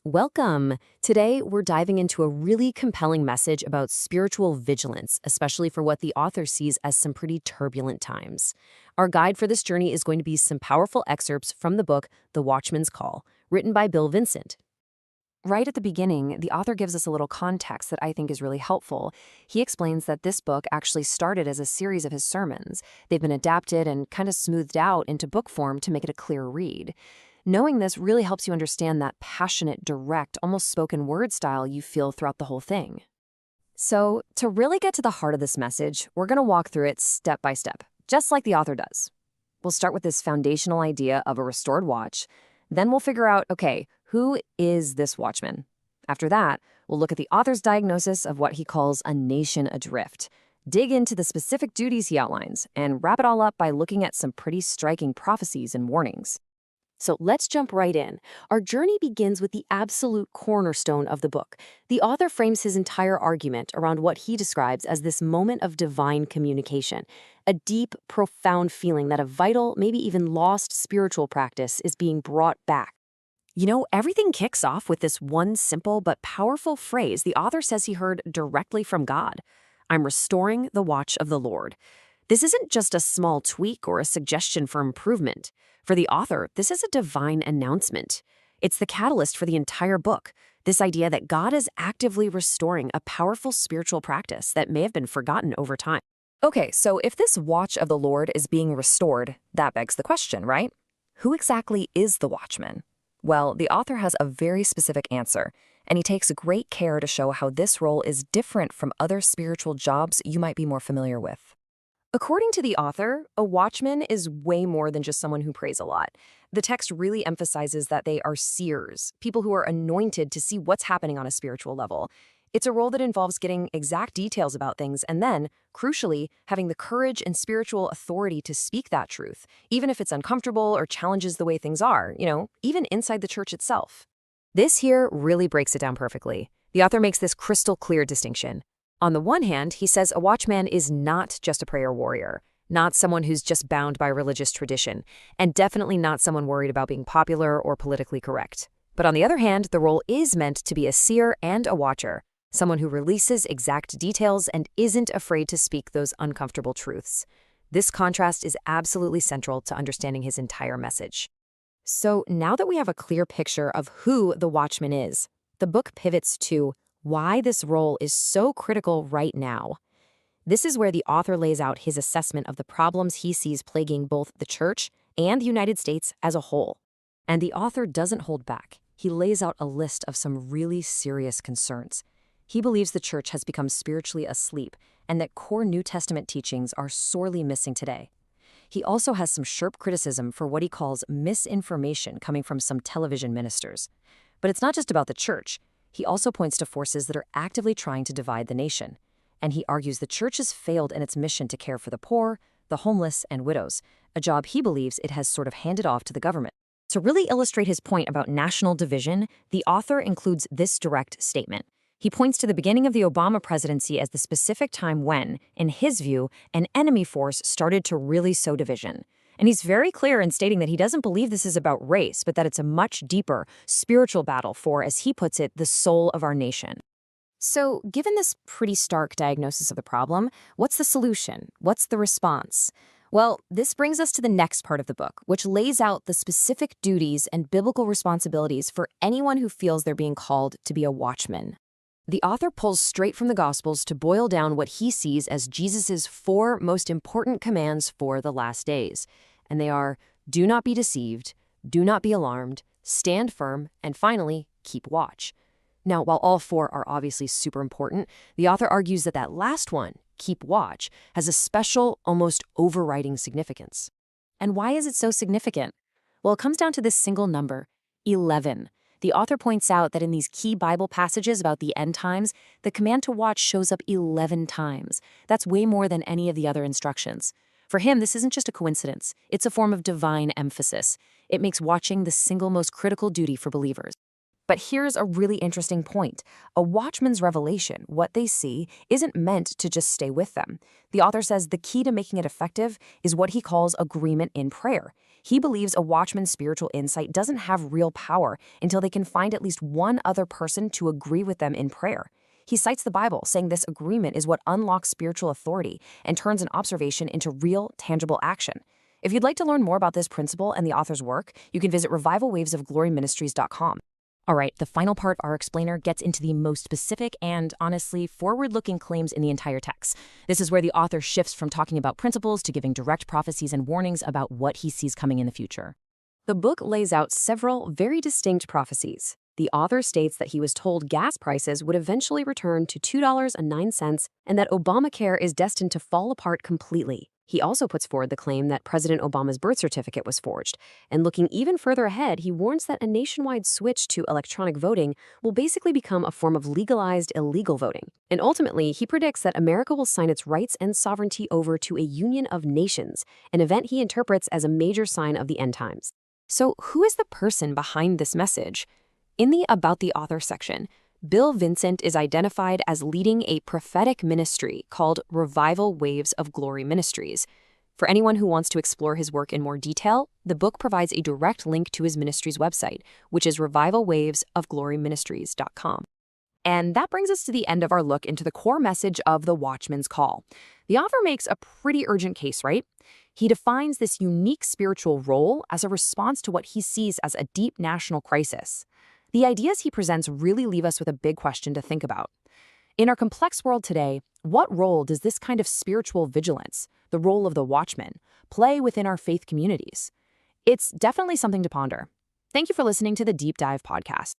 Welcome. Today, we're diving into a really compelling message about spiritual vigilance, especially for what the author sees as some pretty turbulent times. Our guide for this journey is going to be some powerful excerpts from the book, The Watchman's Call, written by Vincent. Right at the beginning, the author gives us a little context that I think is really helpful. He explains that this book actually started as a series of his sermons. They've been adapted and kind of smoothed out into book form to make it a clear read. Knowing this really helps you understand that passionate, direct, almost spoken word style you feel throughout the whole thing. So, to really get to the heart of this message, we're going to walk through it step by step, just like the author does. We'll start with this foundational idea of a restored watch. Then we'll figure out, okay, who is this watchman? After that, we'll look at the author's diagnosis of what he calls a nation adrift, dig into the specific duties he outlines, and wrap it all up by looking at some pretty striking prophecies and warnings. So let's jump right in. Our journey begins with the absolute cornerstone of the book. The author frames his entire argument around what he describes as this moment of divine communication, a deep, profound feeling that a vital, maybe even lost spiritual practice is being brought back. Everything kicks off with this one simple but powerful phrase the author says he heard directly from God. I'm restoring the watch of the Lord. This isn't just a small tweak or a suggestion for improvement. For the author, this is a divine announcement. It's the catalyst for the entire book, this idea that God is actively restoring a powerful spiritual practice that may have been forgotten over time. Okay, so if this watch of the Lord is being restored, that begs the question, right? Who exactly is the watchman? Well, the author has a very specific answer, and he takes great care to show how this role is different from other spiritual jobs you might be more familiar with. According to the author, a watchman is way more than just someone who prays a lot. The text really emphasizes that they are seers, people who are anointed to see what's happening on a spiritual level. It's a role that involves getting exact details about things and then, crucially, having the courage and spiritual authority to speak that truth, even if it's uncomfortable or challenges the way things are, even inside the church itself. This here really breaks it down perfectly. The author makes this crystal clear distinction. On the one hand, he says a watchman is not just a prayer warrior, not someone who's just bound by religious tradition, and definitely not someone worried about being popular or politically correct. But on the other hand, the role is meant to be a seer and a watcher, someone who releases exact details and isn't afraid to speak those uncomfortable truths. This contrast is absolutely central to understanding his entire message. So now that we have a clear picture of who the watchman is, the book pivots to why this role is so critical right now. This is where the author lays out his assessment of the problems he sees plaguing both the church and the United States as a whole. And the author doesn't hold back. He lays out a list of some really serious concerns. He believes the church has become spiritually asleep and that core New Testament teachings are sorely missing today. He also has some sharp criticism for what he calls misinformation coming from some television ministers. But it's not just about the church. He also points to forces that are actively trying to divide the nation. And he argues the church has failed in its mission to care for the poor, the homeless, and widows, a job he believes it has sort of handed off to the government. To really illustrate his point about national division, the author includes this direct statement. He points to the beginning of the Obama presidency as the specific time when, in his view, an enemy force started to really sow division. And he's very clear in stating that he doesn't believe this is about race, but that it's a much deeper, spiritual battle for, as he puts it, the soul of our nation. So, given this pretty stark diagnosis of the problem, what's the solution? What's the response? Well, this brings us to the next part of the book, which lays out the specific duties and biblical responsibilities for anyone who feels they're being called to be a watchman. The author pulls straight from the Gospels to boil down what he sees as Jesus's 4 most important commands for the last days. And they are, do not be deceived, do not be alarmed, stand firm, and finally, keep watch. Now, while all 4 are obviously super important, the author argues that that last one, keep watch, has a special, almost overriding significance. And why is it so significant? Well, it comes down to this single number, 11. The author points out that in these key Bible passages about the end times, the command to watch shows up 11 times. That's way more than any of the other instructions. For him, this isn't just a coincidence. It's a form of divine emphasis. It makes watching the single most critical duty for believers. But here's a really interesting point. A watchman's revelation, what they see, isn't meant to just stay with them. The author says the key to making it effective is what he calls agreement in prayer. He believes a watchman's spiritual insight doesn't have real power until they can find at least one other person to agree with them in prayer. He cites the Bible, saying this agreement is what unlocks spiritual authority and turns an observation into real, tangible action. If you'd like to learn more about this principle and the author's work, you can visit revivalwavesofgloryministries.com. All right, the final part of our explainer gets into the most specific and, honestly, forward-looking claims in the entire text. This is where the author shifts from talking about principles to giving direct prophecies and warnings about what he sees coming in the future. The book lays out several very distinct prophecies. The author states that he was told gas prices would eventually return to $2.09 and that Obamacare is destined to fall apart completely. He also puts forward the claim that President Obama's birth certificate was forged. And looking even further ahead, he warns that a nationwide switch to electronic voting will basically become a form of legalized illegal voting. And ultimately, he predicts that America will sign its rights and sovereignty over to a union of nations, an event he interprets as a major sign of the end times. So who is the person behind this message? In the About the Author section, Bill Vincent is identified as leading a prophetic ministry called Revival Waves of Glory Ministries. For anyone who wants to explore his work in more detail, the book provides a direct link to his ministry's website, which is revivalwavesofgloryministries.com. And that brings us to the end of our look into the core message of the Watchman's Call. The author makes a pretty urgent case, right? He defines this unique spiritual role as a response to what he sees as a deep national crisis. The ideas he presents really leave us with a big question to think about. In our complex world today, what role does this kind of spiritual vigilance, the role of the watchman, play within our faith communities? It's definitely something to ponder. Thank you for listening to the Deep Dive podcast.